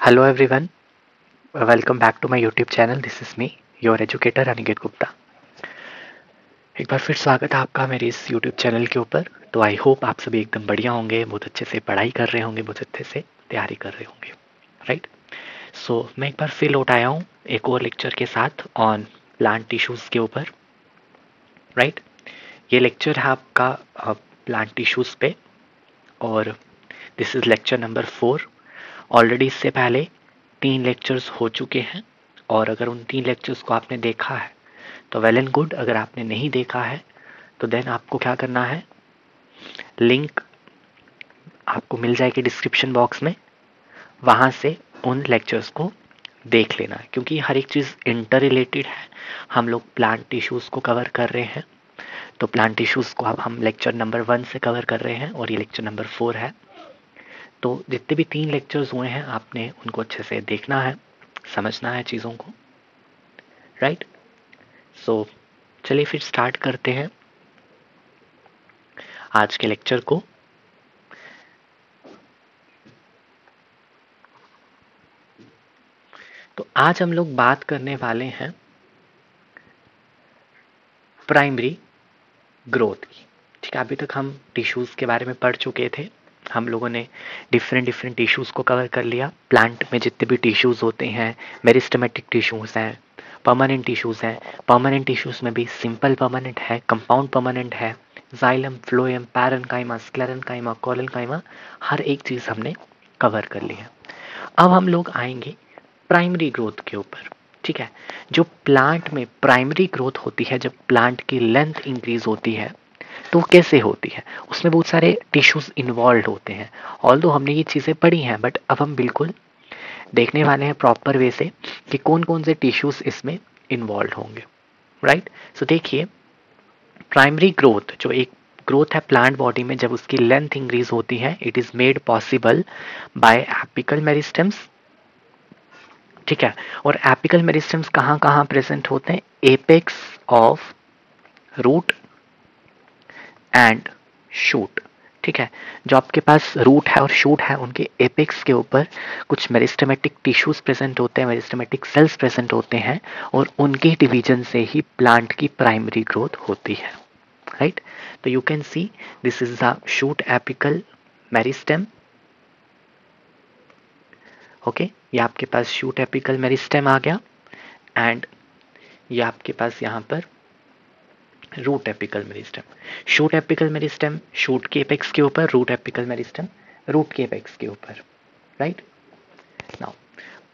Hello everyone, welcome back to my YouTube channel. This is me your educator Aniket Gupta. एक बार फिर स्वागत है आपका मेरे इस यूट्यूब चैनल के ऊपर। तो आई होप आप सभी एकदम बढ़िया होंगे, बहुत अच्छे से पढ़ाई कर रहे होंगे, बहुत अच्छे से तैयारी कर रहे होंगे, राइट। सो मैं एक बार फिर लौट आया हूँ एक और लेक्चर के साथ ऑन प्लांट टिश्यूज़ के ऊपर, राइट। ये लेक्चर है आपका प्लांट टिश्यूज़ पे और this is lecture number 4। Already इससे पहले 3 लेक्चर्स हो चुके हैं और अगर उन 3 लेक्चर्स को आपने देखा है तो वेल एंड गुड। अगर आपने नहीं देखा है तो देन आपको क्या करना है, लिंक आपको मिल जाएगी डिस्क्रिप्शन बॉक्स में, वहाँ से उन लेक्चर्स को देख लेना है क्योंकि हर एक चीज़ इंटर रिलेटेड है। हम लोग प्लांट टिश्यूज़ को कवर कर रहे हैं, तो प्लांट टिश्यूज़ को अब हम लेक्चर नंबर 1 से कवर कर रहे हैं और ये लेक्चर नंबर 4 है। तो जितने भी 3 लेक्चर्स हुए हैं आपने उनको अच्छे से देखना है, समझना है चीज़ों को, राइट। सो चलिए फिर स्टार्ट करते हैं आज के लेक्चर को। तो आज हम लोग बात करने वाले हैं प्राइमरी ग्रोथ की। ठीक है, अभी तक हम टिश्यूज़ के बारे में पढ़ चुके थे। हम लोगों ने डिफरेंट टिश्यूज़ को कवर कर लिया। प्लांट में जितने भी टिश्यूज़ होते हैं, मेरिस्टेमेटिक टिश्यूज़ हैं, परमानेंट टिश्यूज़ हैं। परमानेंट टिश्यूज़ में भी सिंपल परमानेंट है, कंपाउंड परमानेंट है, xylem, phloem, parenchyma, sclerenchyma, collenchyma, हर एक चीज़ हमने कवर कर ली है। अब हम लोग आएंगे प्राइमरी ग्रोथ के ऊपर। ठीक है, जो प्लांट में प्राइमरी ग्रोथ होती है, जब प्लांट की लेंथ इंक्रीज होती है तो कैसे होती है, उसमें बहुत सारे टिश्यूज इन्वॉल्व होते हैं। ऑल्दो हमने ये चीज़ें पढ़ी हैं बट अब हम बिल्कुल देखने वाले हैं प्रॉपर वे से कि कौन कौन से टिश्यूज इसमें इन्वॉल्व होंगे, राइट। सो देखिए, प्राइमरी ग्रोथ जो एक ग्रोथ है प्लांट बॉडी में, जब उसकी लेंथ इंक्रीज होती है, it is made possible by apical meristems. ठीक है, और एपिकल मेरिस्टेम्स कहाँ कहाँ प्रेजेंट होते हैं, apex of root and shoot. ठीक है, जो आपके पास रूट है और शूट है उनके एपेक्स के ऊपर कुछ मेरिस्टेमेटिक टिश्यूज प्रेजेंट होते हैं, मेरिस्टेमेटिक सेल्स प्रेजेंट होते हैं और उनके डिवीजन से ही प्लांट की प्राइमरी ग्रोथ होती है, राइट। तो you can see this is the shoot apical meristem. Okay, ये आपके पास शूट एपिकल मेरिस्टेम आ गया एंड ये आपके पास यहाँ पर root apical meristem. Shoot apical meristem shoot के एपेक्स के ऊपर, रूट एपिकल मेरिस्टेम रूट के एपेक्स के ऊपर, राइट। नाउ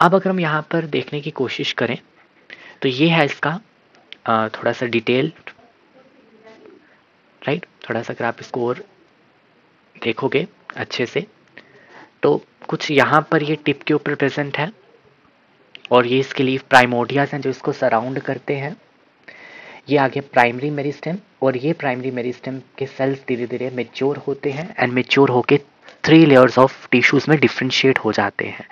अब अगर हम यहाँ पर देखने की कोशिश करें तो ये है इसका थोड़ा सा डिटेल, राइट। थोड़ा सा अगर आप इसको और देखोगे अच्छे से तो कुछ यहाँ पर ये टिप के ऊपर प्रेजेंट है और ये इसके लिए प्राइमोर्डियाज हैं जो इसको सराउंड करते हैं। ये आगे प्राइमरी मेरिस्टेम और ये प्राइमरी मेरिस्टेम के सेल्स धीरे धीरे मेच्योर होते हैं एंड मेच्योर होके 3 लेयर्स ऑफ टिश्यूज में डिफ्रेंशिएट हो जाते हैं,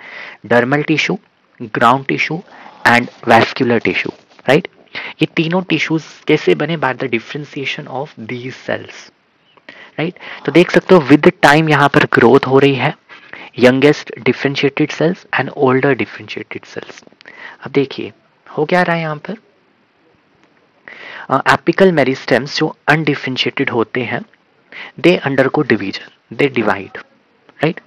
dermal tissue, ground tissue and vascular tissue, right. ये तीनों टिश्यूज कैसे बने, by the differentiation of these cells, right. तो देख सकते हो विद टाइम यहाँ पर ग्रोथ हो रही है, youngest differentiated cells and older differentiated cells. अब देखिए हो क्या रहा है यहाँ पर, एपिकल मेरिस्टेम्स जो अनडिफरेंशिएटेड होते हैं, they undergo division, they divide, right,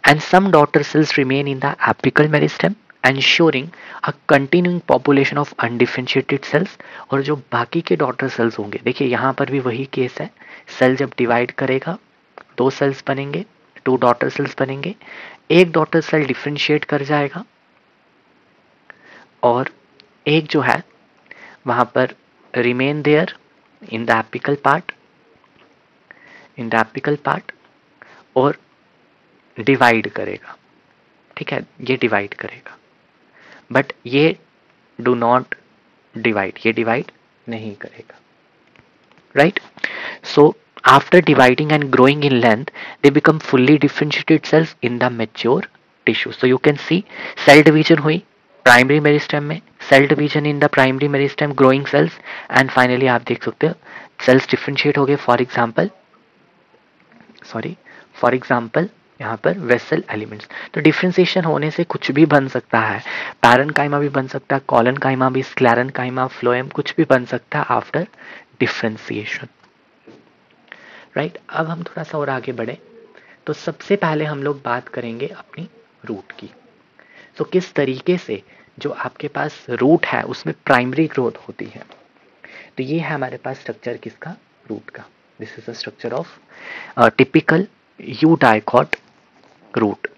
and some daughter cells remain in the apical meristem ensuring a continuing population of undifferentiated cells। और जो बाकी के डॉटर सेल्स होंगे, देखिए यहाँ पर भी वही केस है, सेल जब डिवाइड करेगा 2 सेल्स बनेंगे, 2 डॉटर सेल्स बनेंगे, एक डॉटर सेल डिफ्रेंशिएट कर जाएगा और एक जो है वहां पर remain there in the apical part, in the apical part और डिवाइड करेगा। ठीक है, ये डिवाइड करेगा बट ये डू नॉट डिवाइड, ये डिवाइड नहीं करेगा, right. So after dividing and growing in length they become fully differentiated cells in the mature tissue. So you can see cell division हुई प्राइमरी मेरिस्टेम में, cell division in the primary meristem, growing cells and finally आप देख सकते हो sales differentiate हो गए। For example यहाँ पर वेसल एलिमेंट्स। तो डिफ्रेंसिएशन होने से कुछ भी बन सकता है, पैरेन्काइमा भी बन सकता है, कॉलनकाइमा भी, स्क्लेरेन्काइमा, फ्लोएम, कुछ भी बन सकता है आफ्टर डिफ्रेंसिएशन, राइट। अब हम थोड़ा सा और आगे बढ़े तो सबसे पहले हम लोग बात करेंगे अपनी रूट की। तो किस तरीके से जो आपके पास रूट है उसमें प्राइमरी ग्रोथ होती है। तो ये है हमारे पास स्ट्रक्चर किसका, रूट का। This is the structure of typical eudicot root,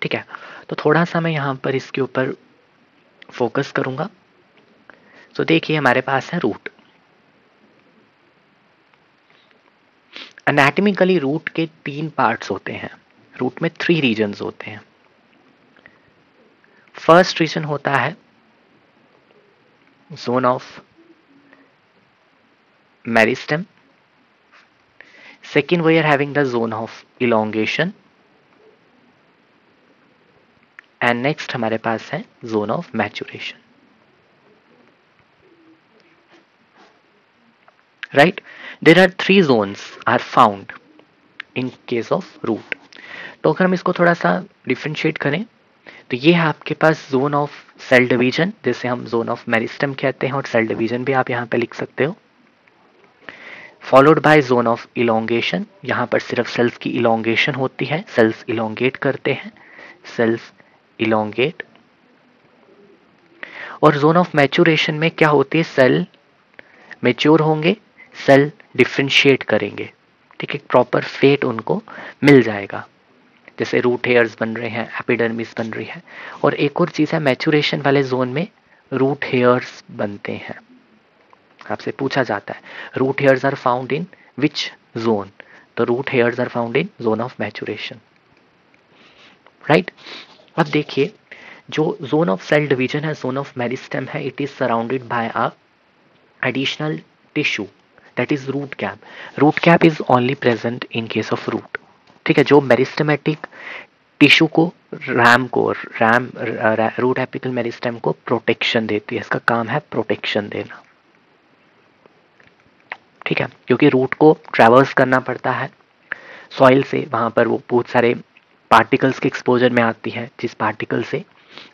ठीक है। तो थोड़ा सा मैं यहाँ पर इसके ऊपर फोकस करूंगा। तो देखिए हमारे पास है रूट। एनाटॉमिकली रूट के 3 पार्ट्स होते हैं। रूट में 3 रीजन्स होते हैं। फर्स्ट रीजन होता है zone of meristem. Second we are having the zone of elongation and next हमारे पास है zone of maturation, right. There are 3 zones are found in case of root. तो अगर हम इसको थोड़ा सा डिफ्रेंशिएट करें तो ये है आपके पास जोन ऑफ सेल डिवीजन, जिसे हम जोन ऑफ मेरिस्टेम कहते हैं, और सेल डिवीजन भी आप यहाँ पे लिख सकते हो। Followed by zone of elongation, यहाँ पर सिर्फ सेल्स की इलोंगेशन होती है, सेल्स इलोंगेट करते हैं, सेल्स इलोंगेट। और जोन ऑफ मैचुरेशन में क्या होती है, सेल मेच्योर होंगे, सेल डिफ्रेंशिएट करेंगे, ठीक है, प्रॉपर फेट उनको मिल जाएगा। जैसे रूट हेयर्स बन रहे हैं, एपिडर्मिस बन रही है। और एक और चीज है, मैचुरेशन वाले जोन में रूट हेयर्स बनते हैं। आपसे पूछा जाता है root hairs are found in which zone, तो root hairs are found in zone of maturation, right. अब देखिए जो जोन ऑफ सेल डिवीजन है, जोन ऑफ मेरिस्टेम है, it is surrounded by a additional tissue that is root cap. Root cap is only present in case of root, ठीक है, जो meristematic tissue को RAM root apical meristem को protection देती है। इसका काम है प्रोटेक्शन देना, ठीक है, क्योंकि रूट को ट्रैवर्स करना पड़ता है सॉइल से, वहां पर वो बहुत सारे पार्टिकल्स के एक्सपोजर में आती है, जिस पार्टिकल से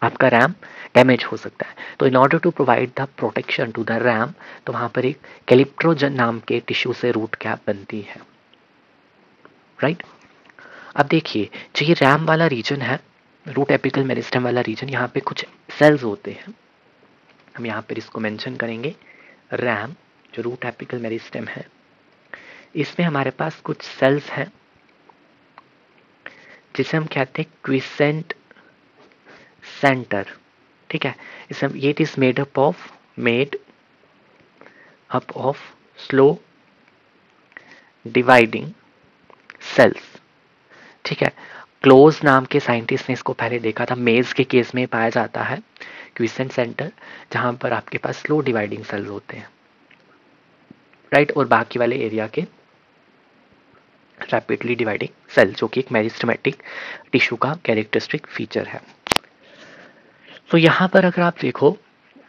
आपका रैम डैमेज हो सकता है। तो in order to provide the protection to the RAM, तो वहां पर एक कैलिप्ट्रोजन नाम के टिश्यू से रूट कैप बनती है, राइट। अब देखिए जो ये रैम वाला रीजन है, रूट एपिकल मेरिस्टेम वाला रीजन, यहाँ पे कुछ सेल्स होते हैं, हम यहाँ पर इसको मेंशन करेंगे। रैम जो रूट एपिकल मेरिस्टेम है, इसमें हमारे पास कुछ सेल्स हैं जिसे हम कहते हैं क्विसेंट सेंटर, ठीक है। इसमें ये it is made up of slow dividing cells, ठीक है। क्लोज नाम के साइंटिस्ट ने इसको पहले देखा था, मेज के केस में पाया जाता है क्विसेंट सेंटर, जहां पर आपके पास स्लो डिवाइडिंग सेल्स होते हैं, राइट। और बाकी वाले एरिया के रैपिडली डिवाइडिंग सेल, जो कि एक मेरिस्टेमेटिक टिश्यू का कैरेक्टरिस्टिक फीचर है। तो यहाँ पर अगर आप देखो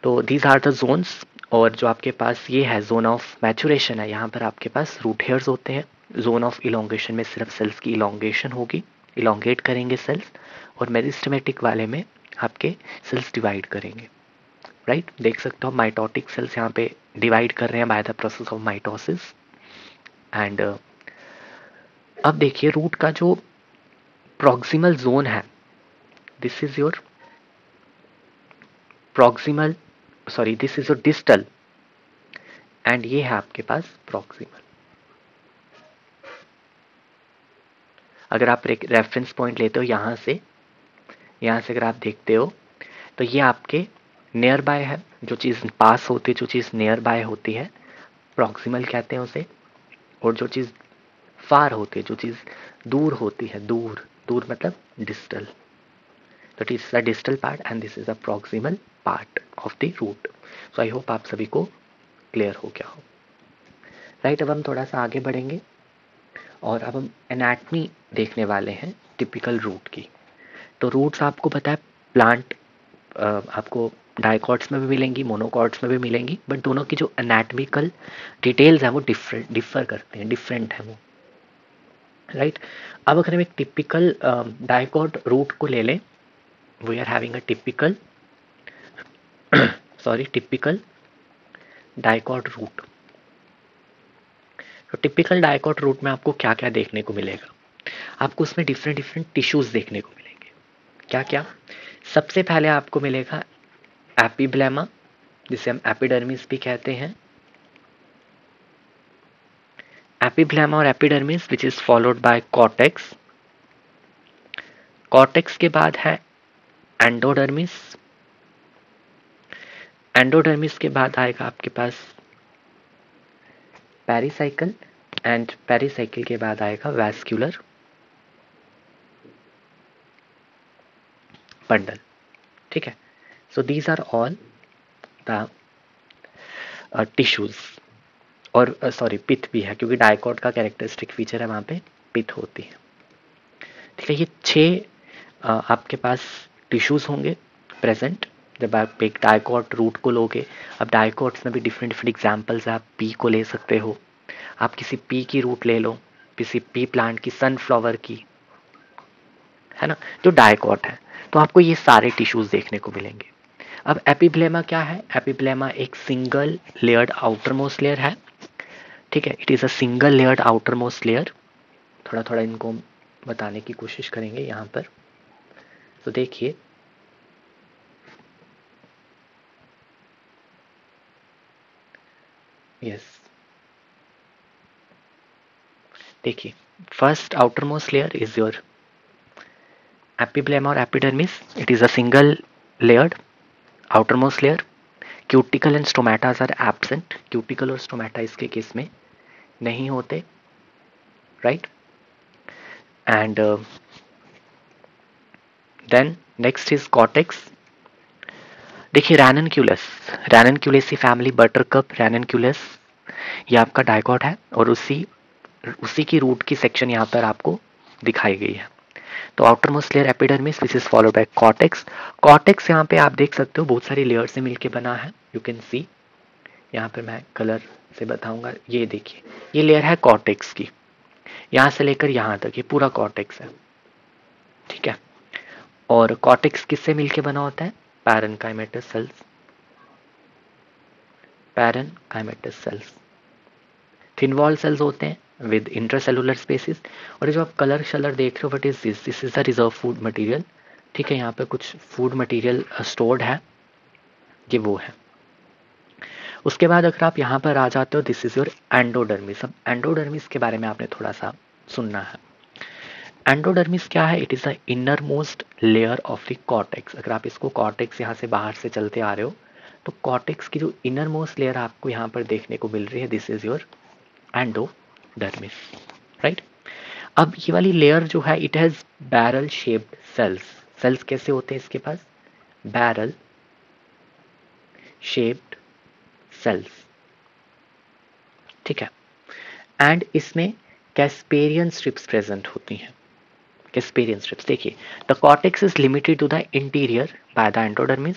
तो दीज आर द जोन्स, और जो आपके पास ये है जोन ऑफ मैचुरेशन है, यहाँ पर आपके पास रूट हेयर्स होते हैं। जोन ऑफ इलोंगेशन में सिर्फ सेल्स की इलोंगेशन होगी, इलोंगेट करेंगे सेल्स, और मेरिस्टेमेटिक वाले में आपके सेल्स डिवाइड करेंगे, राइट। देख सकते हो माइटोटिक सेल्स यहाँ पे डिवाइड कर रहे हैं by the process of mitosis. And अब देखिए रूट का जो प्रॉक्सिमल जोन है, this is your proximal, sorry this is your distal, and ये है आपके पास प्रॉक्सिमल। अगर आप रेफरेंस पॉइंट लेते हो यहां से अगर आप देखते हो तो ये आपके नियर बाय है, जो चीज पास होती है, जो चीज नियर बाय होती है प्रॉक्सिमल कहते हैं उसे। और जो चीज फार होती है, जो चीज दूर होती है, दूर दूर मतलब डिस्टल, तो it is the distal part and this is the proximal part of the root. So I hope आप सभी को क्लियर हो गया हो, राइट। अब हम थोड़ा सा आगे बढ़ेंगे और अब हम एनाटमी देखने वाले हैं टिपिकल रूट की। तो रूट्स आपको पता है प्लांट आपको डाइकॉट्स में भी मिलेंगी, मोनोकॉट्स में भी मिलेंगी, बट दोनों की जो एनाटमिकल डिटेल्स हैं वो डिफरेंट करते हैं, डिफरेंट है वो, राइट। अब अगर हम एक टिपिकल डाइकॉट रूट को ले लें, we are having a typical typical dicot root. तो टिपिकल डाइकॉट रूट में आपको क्या क्या देखने को मिलेगा? आपको उसमें डिफरेंट डिफरेंट टिश्यूज देखने को मिलेंगे। क्या क्या? सबसे पहले आपको मिलेगा एपिब्लेमा, जिसे हम एपिडर्मिस भी कहते हैं। एपिब्लेमा और epidermis which is followed by cortex. Cortex के बाद है एंडोडर्मिस। एंडोडर्मिस के बाद आएगा आपके पास पेरिसाइकल, एंड पेरिसाइकिल के बाद आएगा वैस्कुलर बंडल। ठीक है। So these are all the tissues. और सॉरी पिथ भी है, क्योंकि डाइकॉट का कैरेक्टरिस्टिक फीचर है वहां पे पिथ होती है। ठीक है। ये 6 आपके पास टिश्यूज होंगे प्रेजेंट जब आप एक डाइकॉट रूट को लोगे। अब डाइकॉट्स में भी डिफरेंट डिफरेंट एग्जाम्पल्स है। आप पी को ले सकते हो, आप किसी पी की रूट ले लो, किसी पी प्लांट की, सनफ्लावर की, है ना, जो डाइकॉट है। तो आपको ये सारे टिश्यूज देखने को मिलेंगे। अब एपिब्लेमा क्या है? एपिब्लेमा एक single layered outermost layer है। ठीक है, it is a single layered outermost layer. थोड़ा थोड़ा इनको बताने की कोशिश करेंगे यहाँ पर। तो देखिए, यस, देखिए, first outermost layer is your epiblema और epidermis. It is a single layered outermost layer. Cuticle and stomatas are absent. Cuticle और स्टोमेटा इसके केस में नहीं होते, right. And then next is cortex. देखिए, ranunculaceae family, buttercup, रैननक्यूलस, ये आपका dicot है, और उसी की रूट की सेक्शन यहाँ पर आपको दिखाई गई है। तो outer most layer epidermis which is followed by cortex. Cortex यहाँ पे आप देख सकते हो बहुत सारी लेयर से मिलके बना है। यू कैन सी, यहाँ पे मैं कलर से बताऊंगा। ये देखिए, ये लेयर है कॉर्टेक्स की, यहाँ से लेकर यहाँ तक ये पूरा कॉर्टेक्स है। ठीक है। और कॉर्टेक्स किससे मिलके बना होता है? Parenchymatous cells, parenchymatous cells, thin wall cells होते हैं विद इंट्रासेलुलर स्पेसिस। और ये जो आप कलर शलर देख रहे हो, what is this? This is the reserve food material. ठीक है, यहाँ पे कुछ फूड मटेरियल स्टोर्ड है, ये वो है। उसके बाद अगर आप यहाँ पर आ जाते हो, दिस इज योर एंडोडर्मिस। अब एंडोडर्मिस के बारे में आपने थोड़ा सा सुनना है। एंडोडर्मिस क्या है? It is the inner most layer of the cortex. अगर आप इसको कॉर्टेक्स यहाँ से बाहर से चलते आ रहे हो, तो कॉर्टेक्स की जो इनर मोस्ट लेयर आपको यहाँ पर देखने को मिल रही है, this is your endodermis, right. अब ये वाली लेयर जो है, it has barrel shaped cells. Cells कैसे होते हैं इसके पास? Barrel shaped sales. ठीक है। एंड इसमें कैस्पेरियन स्ट्रिप्स प्रेजेंट होती हैं। कैस्पेरियन स्ट्रिप्स, देखिए, the cortex is limited to the interior by the endodermis,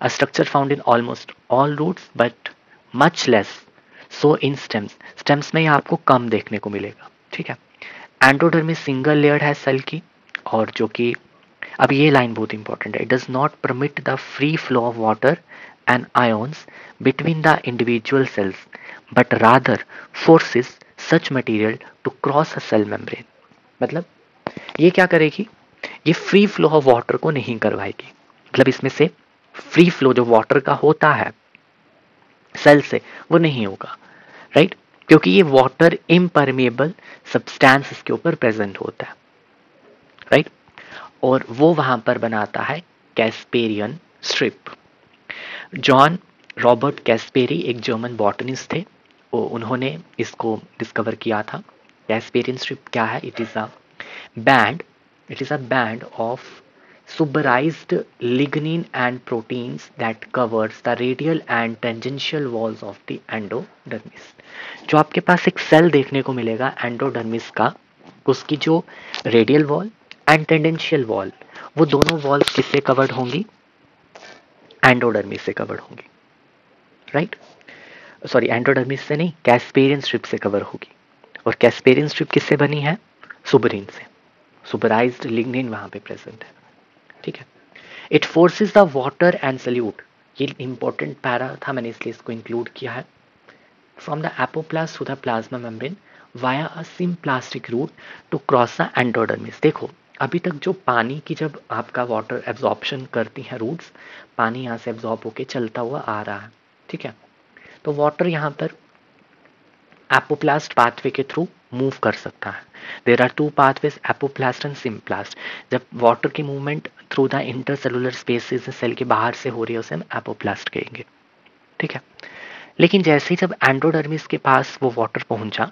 a structure found in almost all roots but much less so in stems. Stems में ये आपको कम देखने को मिलेगा। ठीक है। एंडोडर्मिस सिंगल लेयर्ड है सेल की, और जो कि, अब ये लाइन बहुत इंपॉर्टेंट है, it does not permit the free flow of water and ions between the individual cells but rather forces such material to cross a cell membrane. मतलब ये क्या करेगी? ये फ्री फ्लो ऑफ वाटर को नहीं करवाएगी। मतलब इसमें से फ्री फ्लो जो वाटर का होता है सेल से, वो नहीं होगा, राइट, क्योंकि ये वाटर इम्परमेबल सब्सटेंस इसके ऊपर प्रेजेंट होता है, राइट। और वो वहां पर बनाता है कैस्पेरियन स्ट्रिप। जॉन रॉबर्ट कैस्पेरी एक जर्मन बॉटनिस्ट थे, उन्होंने इसको डिस्कवर किया था। कैस्पेरियन स्ट्रिप क्या है? It is a band, it is a band of suberized lignin and proteins that covers the radial and tangential walls of the endodermis। जो आपके पास एक सेल देखने को मिलेगा एंडोडर्मिस का, उसकी जो radial wall and tangential wall, वो दोनों वॉल्स किससे कवर्ड होंगी? एंडोडर्मिस से कवर्ड होंगी, राइट। सॉरी, एंडोडर्मिस से नहीं, कैस्पेरियन स्ट्रिप से कवर होगी। और कैस्पेरियन स्ट्रिप किससे बनी है? सुबरीन से, सुपराइज्ड लिग्निन वहां पे प्रेजेंट है, ठीक है। It forces the water and solute, ये इंपॉर्टेंट पैरा था, मैंने इसलिए इसको इंक्लूड किया है, from the apoplast to the plasma membrane via a symplastic route to cross the endodermis. देखो अभी तक जो पानी की जब आपका वाटर एब्जॉर्प्शन करती हैं रूट्स, पानी यहाँ से एब्जॉर्ब होके चलता हुआ आ रहा है, ठीक है। तो वाटर यहाँ पर एपोप्लास्ट पाथवे के थ्रू मूव कर सकता है। There are two pathways, apoplast and symplast. जब वाटर की movement through the intercellular spaces cell के बाहर से हो रही है उसे हम एपोप्लास्ट कहेंगे, ठीक है। लेकिन जैसे ही जब एंडोडर्मिस के पास वो वाटर पहुंचा,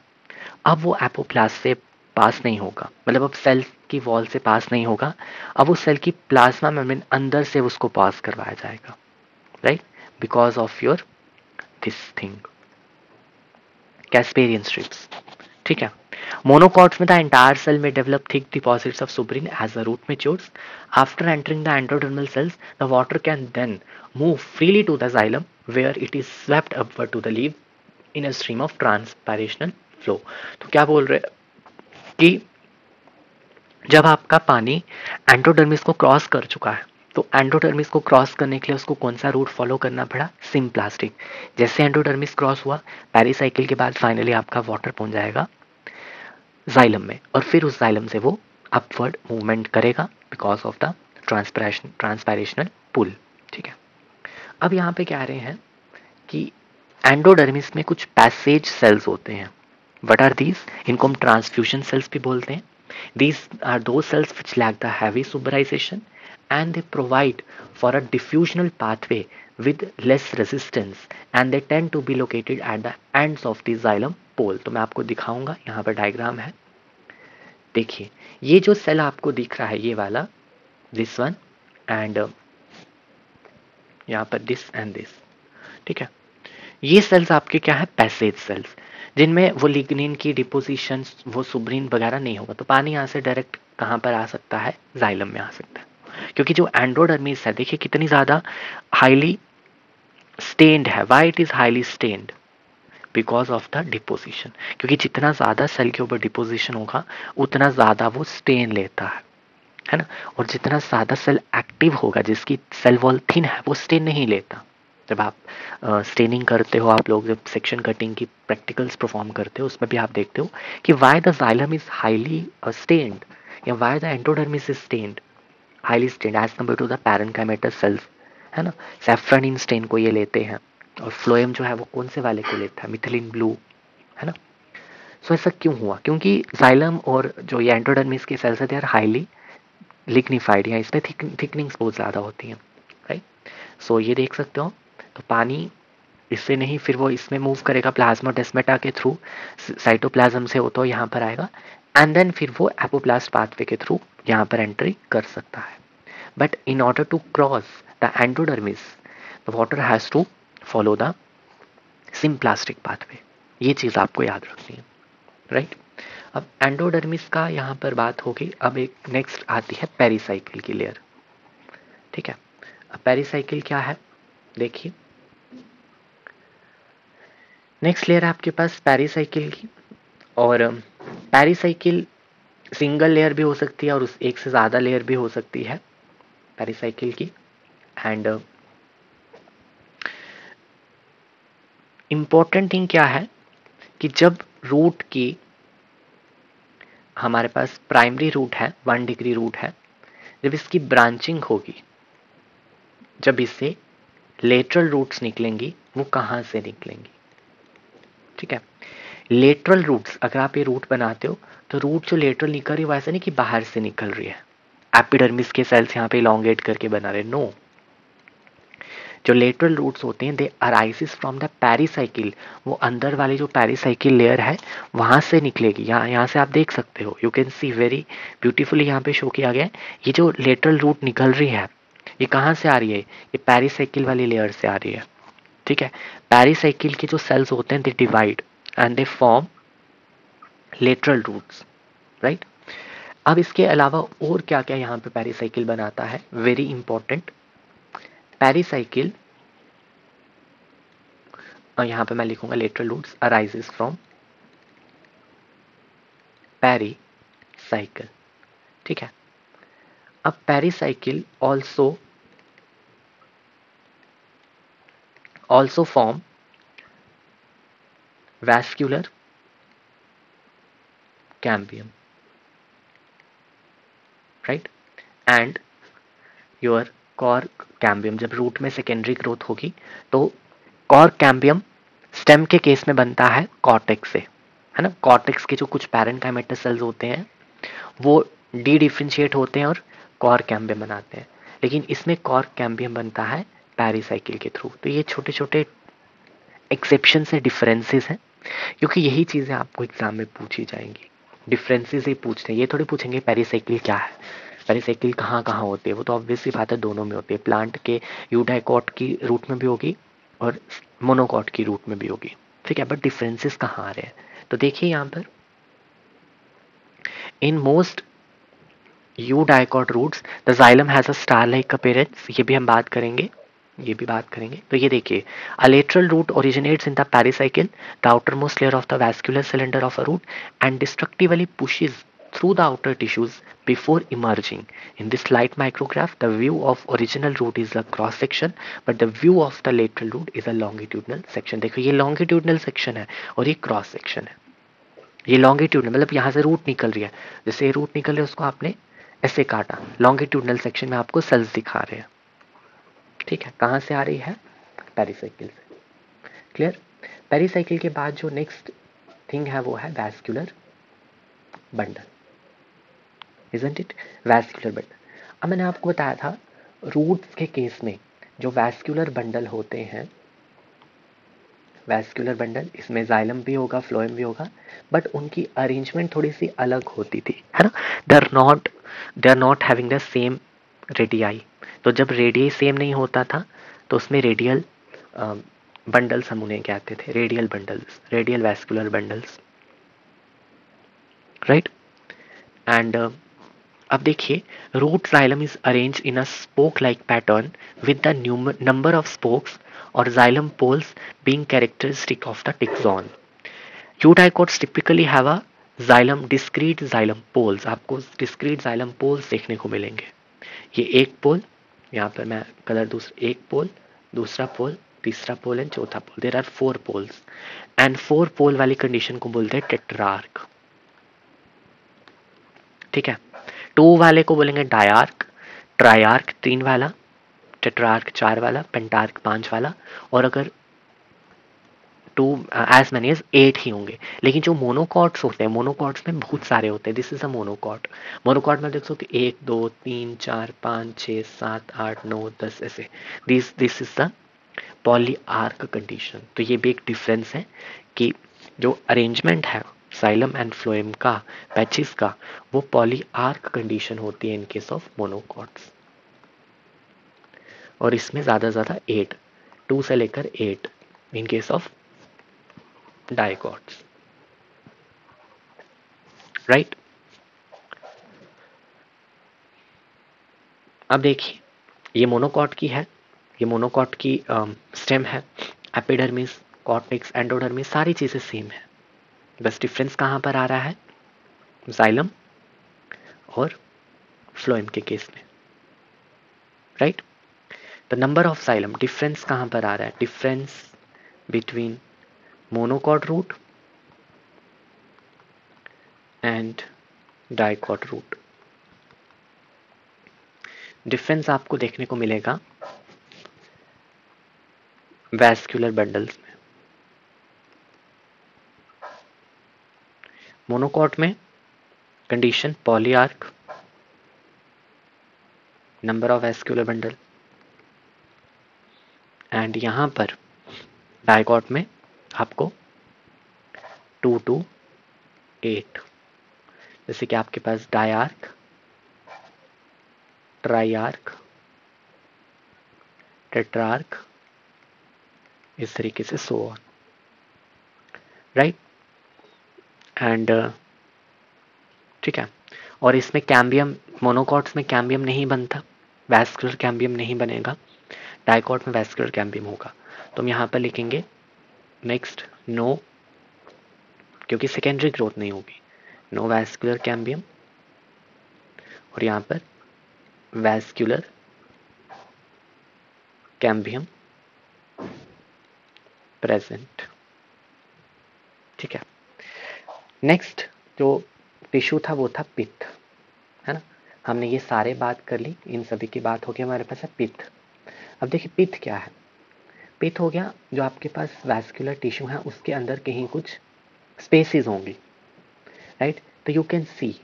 अब वो एपोप्लास्ट से पास नहीं होगा, मतलब अब सेल की वॉल से पास नहीं होगा, अब उस सेल की प्लाज्मा मेम्ब्रेन अंदर से उसको पास करवाया जाएगा, right, because of your this thing casparian strips, ठीक है। मोनोकॉट्स में द एंटायर सेल में develop thick deposits of suberin as the root matures. After entering the endodermal cells the water can then move freely to the xylem where it is swept upward to the leave in a stream of transpirational flow. तो क्या बोल रहे कि जब आपका पानी endodermis को cross कर चुका है, तो एंडोडर्मिस को क्रॉस करने के लिए उसको कौन सा रूट फॉलो करना पड़ा, सिम्प्लास्टिक। जैसे एंडोडर्मिस क्रॉस हुआ, पेरिसाइकिल के बाद फाइनली आपका वाटर पहुंच जाएगा जाइलम में, और फिर उस जाइलम से वो अपवर्ड मूवमेंट करेगा बिकॉज ऑफ द ट्रांसपायरेशनल पुल, ठीक है। अब यहाँ पे कह रहे हैं कि एंडोडर्मिस में कुछ पैसेज सेल्स होते हैं। What are these? इनको हम ट्रांसफ्यूजन सेल्स भी बोलते हैं। These are those cells which lack the heavy suberization and they provide for a diffusional pathway with less resistance and they tend to be located at the ends of the xylem pole। तो मैं आपको दिखाऊंगा, यहाँ पर diagram है, देखिए ये जो सेल आपको दिख रहा है ये वाला, दिस वन एंड यहाँ पर दिस एंड दिस, ठीक है। ये सेल्स आपके क्या है, पैसेज सेल्स, जिनमें वो लिग्निन की डिपोजिशन, वो सुब्रीन वगैरह नहीं होगा। तो पानी यहाँ से डायरेक्ट कहाँ पर आ सकता है, जाइलम में आ सकता है, क्योंकि जो एंडोडर्मिस है देखिए कितनी ज्यादा हाईली स्टेन्ड है। Why it is highly stained? Because of the deposition, क्योंकि जितना ज्यादा सेल के ऊपर डिपोजिशन होगा उतना ज्यादा वो स्टेन लेता है ना। और जितना ज्यादा सेल एक्टिव होगा, जिसकी सेल वॉल थिन है, वो स्टेन नहीं लेता। जब आप स्टेनिंग करते हो, आप लोग जब सेक्शन कटिंग की प्रैक्टिकल्स परफॉर्म करते हो, उसमें भी आप देखते हो कि why the xylem is highly stained या why the endodermis is stained, highly stained as compare to the parenchymatous cells, है ना। सैफ्रनिन स्टेन को ये लेते हैं, और फ्लोएम जो है वो कौन से वाले को लेता है, मिथिलिन ब्लू, है ना। सो ऐसा क्यों हुआ? क्योंकि जाइलम और जो ये एंडोडर्मिस के सेल्स है दे आर हाईली लिग्निफाइड, या इसमें थिकनिंग्स बहुत ज़्यादा होती हैं, राइट। सो ये देख सकते हो, तो पानी इससे नहीं, फिर वो इसमें मूव करेगा प्लाज्माडेस्माटा के थ्रू, साइटोप्लाज्म से होता हो यहाँ पर आएगा, एंड देन फिर वो एपोप्लास्ट पाथवे के थ्रू यहाँ पर एंट्री कर सकता है। But in order to cross the endodermis the water has to follow the symplastic pathway. ये चीज़ आपको याद रखनी है, राइट। अब एंडोडर्मिस का यहाँ पर बात होगी। अब एक नेक्स्ट आती है पेरिसाइकिल की लेयर, ठीक है। अब पेरिसाइकिल क्या है, देखिए नेक्स्ट लेयर है आपके पास पेरिसाइकिल की, और पेरिसाइकिल सिंगल लेयर भी हो सकती है और उस एक से ज़्यादा लेयर भी हो सकती है पेरिसाइकिल की। एंड इम्पॉर्टेंट थिंग क्या है कि जब रूट की, हमारे पास प्राइमरी रूट है, 1 डिग्री रूट है, जब इसकी ब्रांचिंग होगी, जब इससे लेटरल रूट्स निकलेंगी, वो कहाँ से निकलेंगी, ठीक है। लेटरल रूट्स, अगर आप ये रूट बनाते हो तो रूट जो लेटरल निकल रही है वैसे नहीं कि बाहर से निकल रही है, एपिडर्मिस के सेल्स यहाँ पे इलोंगेट करके बना रहे, नो। जो लेटरल रूट्स होते हैं दे अराइजेस फ्रॉम द पेरिसाइकिल, वो अंदर वाली जो पेरिसाइकिल लेयर है वहां से निकलेगी। यहाँ से आप देख सकते हो, you can C very beautifully यहाँ पे शो किया गया है। ये जो लेटरल रूट निकल रही है ये कहाँ से आ रही है, ये पेरिसाइकिल वाली लेयर से आ रही है, ठीक है। पेरिसाइकिल के जो सेल्स होते हैं they divide and they form lateral roots, right. अब इसके अलावा और क्या क्या यहाँ पे पेरिसाइकिल बनाता है, वेरी इंपॉर्टेंट। पेरिसाइकिल, यहाँ पे मैं लिखूंगा lateral roots arises from pericycle, pericycle, ठीक है। अब pericycle also form vascular cambium, right? And your cork cambium, जब रूट में सेकेंडरी ग्रोथ होगी तो कॉर्क कैम्बियम स्टेम के केस में बनता है कॉर्टेक्स से, है ना। कॉर्टेक्स के जो कुछ पैरेन्काइमेटस सेल्स होते हैं वो डी डिफरेंशिएट होते हैं और कॉर्क कैम्बियम बनाते हैं, लेकिन इसमें कॉर्क कैम्बियम बनता है पेरिसाइकिल के थ्रू। तो ये छोटे छोटे एक्सेप्शन से डिफरेंसेस हैं, क्योंकि यही चीज़ें आपको एग्जाम में पूछी जाएंगी। डिफरेंसेस ही पूछते हैं, ये थोड़ी पूछेंगे पेरिसाइकिल क्या है, पेरिसाइकिल कहाँ कहाँ होती है। वो तो ऑब्वियसली बात है दोनों में होती है, प्लांट के यूडाइकॉट की रूट में भी होगी और मोनोकॉट की रूट में भी होगी, ठीक है। बट डिफरेंसेस कहाँ आ रहे हैं, तो देखिए यहाँ पर in most eudicot roots the xylem has a star like appearance, ये भी हम बात करेंगे, ये भी बात करेंगे। तो ये देखिए, a lateral root originates in the pericycle, the outermost layer of the vascular cylinder of a root and destructively pushes through the outer tissues before emerging. In this light micrograph, the view of original root is a cross section, but the view of the lateral root is a longitudinal section. देखो ये longitudinal section है और ये cross section है। ये longitudinal मतलब यहाँ से रूट निकल रही है, जैसे रूट निकल रही है उसको आपने ऐसे काटा, longitudinal section में आपको सेल्स दिखा रहे हैं, ठीक है। कहाँ से आ रही है, पेरिसाइकिल से, क्लियर। पेरिसाइकिल के बाद जो नेक्स्ट थिंग है वो है vascular bundle, isn't it, vascular bundle. अब मैंने आपको बताया था रूट्स के केस में जो वैस्कुलर बंडल होते हैं, वैस्कुलर बंडल इसमें जाइलम भी होगा, फ्लोएम भी होगा, बट उनकी अरेंजमेंट थोड़ी सी अलग होती थी, है ना। They are not having the same radii. तो जब रेडियाई सेम नहीं होता था तो उसमें रेडियल बंडल्स हम उन्हें कहते थे, radial bundles, radial vascular bundles, right. And अब देखिए, root xylem is arrange in a spoke like pattern with the number of spokes और xylem poles being characteristic of the taxon. Eudicots typically have a xylem discrete xylem poles, आपको discrete xylem poles देखने को मिलेंगे। ये एक पोल, यहाँ पर मैं कलर दूसरा, एक पोल, दूसरा पोल, तीसरा पोल एंड चौथा पोल, देयर आर 4 पोल्स। एंड 4 पोल वाली कंडीशन को बोलते हैं टेट्रार्क, ठीक है। 2 वाले को बोलेंगे डायार्क, ट्रायार्क 3 वाला, टेट्रार्क 4 वाला, पेंटार्क 5 वाला, और अगर 2 एज मैनी एज 8 ही होंगे। लेकिन जो मोनोकॉट्स होते हैं, मोनोकॉट्स में बहुत सारे होते हैं, this is a monocot. Monocot में देख सकते 1 2 3 4 5 6 7 8 9 10 ऐसे, this is the polyarch condition. तो ये भी एक डिफरेंस है कि जो अरेंजमेंट है साइलम एंड फ्लोएम का, पैचेस का, वो पॉलीआर्क कंडीशन होती है इन केस ऑफ मोनोकॉट्स, और इसमें ज़्यादा ज़्यादा 8, 2 से लेकर 8 इन केस ऑफ डाइकॉट्स, राइट। अब देखिए, ये मोनोकॉट की है, ये मोनोकॉट की स्टेम है, एपिडर्मिस, कॉर्टेक्स, एंडोडर्मिस, सारी चीज़ें सेम है, बस डिफरेंस कहाँ पर आ रहा है, जाइलम और फ्लोएम के केस में, right. The number of xylem, difference कहाँ पर आ रहा है, difference between monocot root and dicot root. Difference आपको देखने को मिलेगा वैस्कुलर बंडल्स में। मोनोकॉट में condition polyarch, number of vascular bundle, and यहां पर डाइकॉट में आपको 2 to 8, जैसे कि आपके पास डायार्क, ट्राइआर्क, टेट्रार्क, इस तरीके से सो ऑन, राइट। एंड ठीक है, और इसमें कैम्बियम, मोनोकॉट्स में कैम्बियम नहीं बनता, वैस्कुलर कैम्बियम नहीं बनेगा, डाइकॉट में वैस्कुलर कैम्बियम होगा। तो हम यहाँ पर लिखेंगे नेक्स्ट नो, क्योंकि सेकेंडरी ग्रोथ नहीं होगी, नो वैस्कुलर कैम्बियम और यहाँ पर वैस्कुलर कैम्बियम प्रेजेंट। ठीक है, नेक्स्ट जो टिश्यू था वो था पित्त, है ना। हमने ये सारे बात कर ली, इन सभी की बात हो गई, हमारे पास है पित्त। अब देखिए पित्त क्या है। पित्त हो गया जो आपके पास वैस्कुलर टिश्यू है उसके अंदर कहीं कुछ स्पेसिस होंगी, राइट। तो यू कैन सी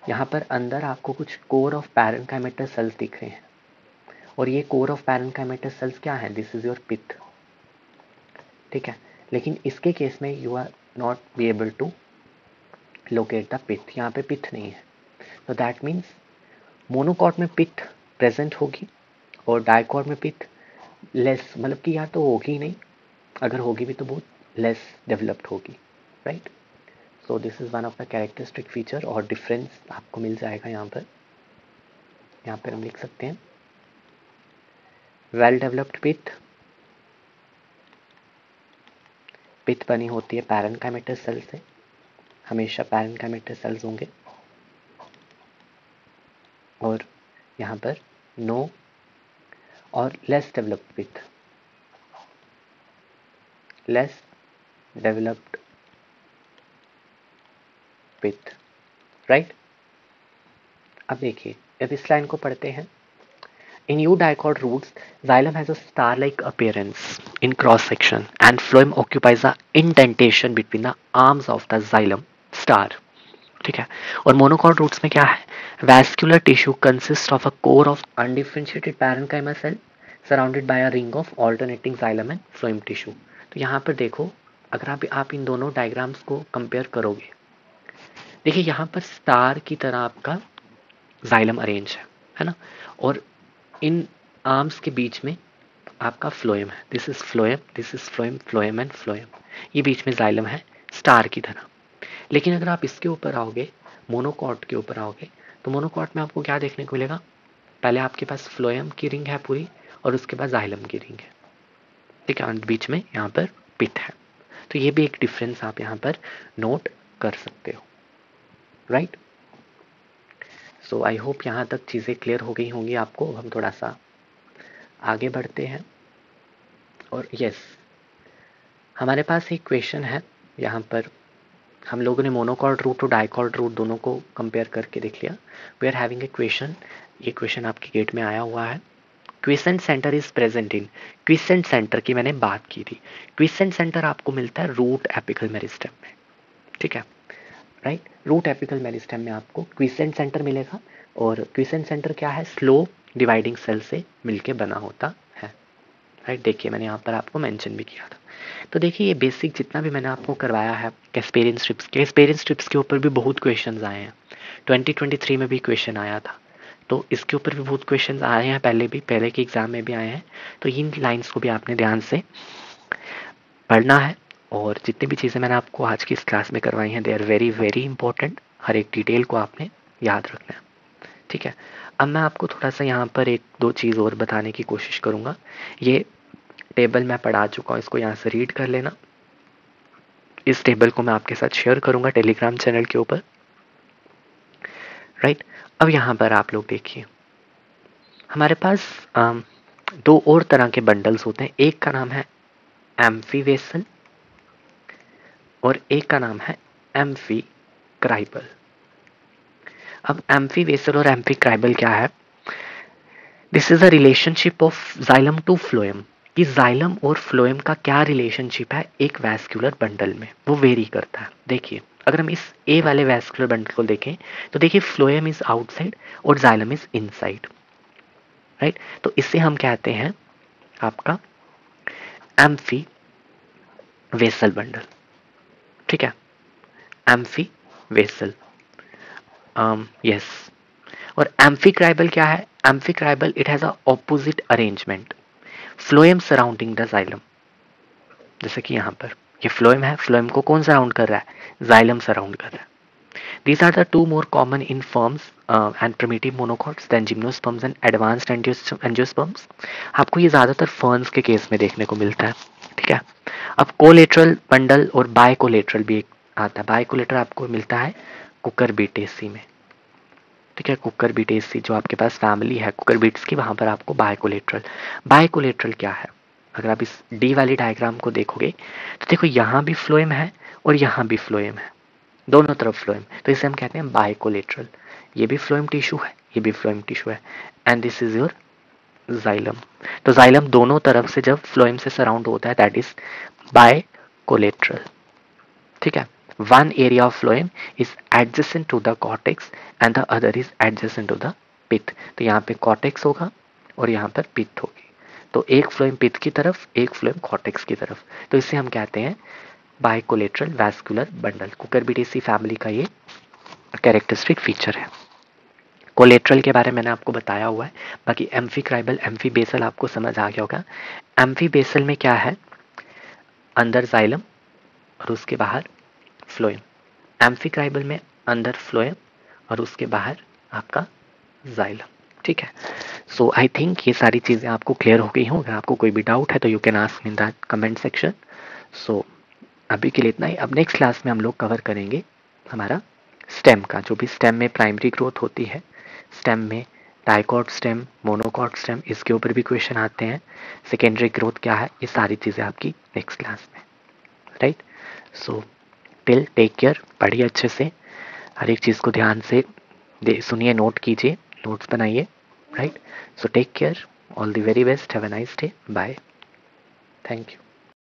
यहाँ पर अंदर आपको कुछ कोर ऑफ पैरेन्काइमेटल सेल्स दिख रहे हैं, और ये कोर ऑफ पैरेन्काइमेटल सेल्स क्या है, दिस इज योर पित्त। ठीक है, लेकिन इसके केस में you are not be able to locate the pith, यहाँ पे पित्त नहीं है। तो दैट मीन्स मोनोकॉट में पित्त प्रेजेंट होगी और डाइकॉट में पित्त लेस, मतलब कि या तो होगी ही नहीं, अगर होगी भी तो बहुत लेस डेवलप्ड होगी, right. So this is one of the characteristic feature, और डिफरेंस आपको मिल जाएगा यहाँ पर। यहाँ पर हम लिख सकते हैं वेल डेवलप्ड पित्त, पित्त बनी होती है पैरेन्काइमेटल सेल से, हमेशा पैरेन्काइमेटल सेल्स होंगे, और यहाँ पर नो और लेस डेवलप्ड पित्त, लेस डेवलप्ड पित्त, राइट। अब देखिए, अब इस लाइन को पढ़ते हैं। In eudicot roots, xylem has a star-like appearance in cross-section, and phloem occupies the indentation between the arms of the xylem star. ठीक है, और मोनोकॉट रूट्स में क्या है, vascular tissue consist of a core of undifferentiated parenchyma cell surrounded by a ring of alternating xylem and phloem tissue. तो यहाँ पर देखो, अगर आप इन दोनों डायग्राम्स को कंपेयर करोगे, देखिए यहाँ पर स्टार की तरह आपका xylem अरेंज है ना, और इन आर्म्स के बीच में आपका फ्लोएम है, this is phloem, this is phloem, phloem and phloem, ये बीच में जाइलम है स्टार की तरह। लेकिन अगर आप इसके ऊपर आओगे, मोनोकॉट के ऊपर आओगे, तो मोनोकॉट में आपको क्या देखने को मिलेगा, पहले आपके पास फ्लोएम की रिंग है पूरी, और उसके बाद जाइलम की रिंग है। ठीक है, बीच में यहाँ पर पिट है। तो ये भी एक डिफरेंस आप यहाँ पर नोट कर सकते हो, राइट। सो आई होप यहाँ तक चीज़ें क्लियर हो गई होंगी आपको। हम थोड़ा सा आगे बढ़ते हैं, और यस, हमारे पास एक क्वेश्चन है। यहाँ पर हम लोगों ने मोनोकॉट रूट और डाइकॉट रूट दोनों को कंपेयर करके देख लिया। We are having a question, ये क्वेश्चन आपके गेट में आया हुआ है। Quiescent centre is present in, quiescent centre की मैंने बात की थी। क्विसेंट सेंटर आपको मिलता है रूट एपिकल मेरिस्टेम में, ठीक है, राइट। रूट एपिकल मेरिस्टेम में आपको क्विसेंट सेंटर मिलेगा, और क्विसेंट सेंटर क्या है, स्लो डिवाइडिंग सेल से मिलके बना होता है, राइट। देखिए मैंने यहाँ पर आपको मेंशन भी किया था। तो देखिए ये बेसिक जितना भी मैंने आपको करवाया है कैस्पेरियन स्ट्रिप्स के ऊपर भी बहुत क्वेश्चंस आए हैं। 2023 में भी क्वेश्चन आया था, तो इसके ऊपर भी बहुत क्वेश्चंस आए हैं, पहले के एग्जाम में भी आए हैं। तो इन लाइंस को भी आपने ध्यान से पढ़ना है, और जितनी भी चीज़ें मैंने आपको आज की इस क्लास में करवाई हैं, they are very very important. हर एक डिटेल को आपने याद रखना है, ठीक है। अब मैं आपको थोड़ा सा यहाँ पर एक दो चीज़ और बताने की कोशिश करूँगा। ये टेबल मैं पढ़ा चुका हूँ, इसको यहाँ से रीड कर लेना। इस टेबल को मैं आपके साथ शेयर करूँगा टेलीग्राम चैनल के ऊपर, राइट। अब यहाँ पर आप लोग देखिए, हमारे पास दो और तरह के बंडल्स होते हैं। एक का नाम है एम्फीवेसल और एक का नाम है एम्फीक्राइबल। अब एम्फीवेसल और एम्फीक्राइबल क्या है, this is a relationship of xylem to phloem, कि जाइलम और फ्लोएम का क्या रिलेशनशिप है एक वैस्कुलर बंडल में, वो वेरी करता है। देखिए अगर हम इस ए वाले वैस्कुलर बंडल को देखें, तो देखिए फ्लोएम इज आउटसाइड और जाइलम इज इनसाइड, राइट। तो इससे हम कहते हैं आपका एम्फी वेसल बंडल, ठीक है, एम्फी वेसल, यस। और एम्फीक्राइबल क्या है, amphicribral it has a opposite arrangement, phloem surrounding the xylem. जैसे कि यहाँ पर ये फ्लोएम है, फ्लोएम को कौन सराउंड कर रहा है, जाइलम सराउंड कर रहा है। These are the two more common in firms and primitive monocots than gymnosperms and advanced angiosperms. आपको ये ज़्यादातर फर्न्स के केस में देखने को मिलता है, ठीक है। अब कोलेटरल बंडल और बायकोलेटरल भी एक आता है। बायकोलेटरल आपको मिलता है कुकर बीटेसी में, ठीक है। कुकर बीटेसी जो आपके पास फैमिली है कुकर बीट्स की, वहां पर आपको बायकोलेट्रल। बायकोलेट्रल क्या है? अगर आप इस डी वाली डायग्राम को देखोगे तो देखो यहाँ भी फ्लोएम है और यहाँ भी फ्लोएम है, दोनों तरफ फ्लोएम, तो इसे हम कहते हैं बायकोलेट्रल। ये भी फ्लोएम टिश्यू है, ये भी फ्लोएम टिश्यू है, and this is your xylem. तो जाइलम दोनों तरफ से जब फ्लोएम से सराउंड होता है दैट इज बायकोलेट्रल। ठीक है। One area of phloem is adjacent to the cortex and the other is adjacent to the pith. तो यहाँ पे कॉर्टेक्स होगा और यहाँ पर पिथ होगी, तो एक फ्लोएम पिथ की तरफ, एक फ्लोएम कॉर्टेक्स की तरफ, तो इसे हम कहते हैं बायकोलेट्रल वैस्कुलर बंडल। कुकुरबिटेसी फैमिली का ये कैरेक्टरिस्टिक फीचर है। कोलेट्रल के बारे में मैंने आपको बताया हुआ है, बाकी एम्फीक्राइबल एम्फीबेसल आपको समझ आ गया होगा। एम्फीबेसल में क्या है? अंदर जाइलम और उसके बाहर फ्लोएम। एम्फीक्राइबल में अंदर फ्लोएम और उसके बाहर आपका जाइलम। ठीक है। सो आई थिंक ये सारी चीज़ें आपको क्लियर हो गई हों। अगर आपको कोई भी डाउट है तो you can ask in the comment section. So अभी के लिए इतना ही। अब नेक्स्ट क्लास में हम लोग कवर करेंगे हमारा स्टेम का, जो भी स्टेम में प्राइमरी ग्रोथ होती है, स्टेम में डाइकॉट स्टेम, मोनोकॉट स्टेम, इसके ऊपर भी क्वेश्चन आते हैं। सेकेंडरी ग्रोथ क्या है, ये सारी चीज़ें आपकी नेक्स्ट क्लास में, right. So till take care, पढ़िए अच्छे से, हर एक चीज़ को ध्यान से सुनिए, नोट कीजिए, नोट्स बनाइए, right. So take care, all the very best, have a nice day, bye, thank you.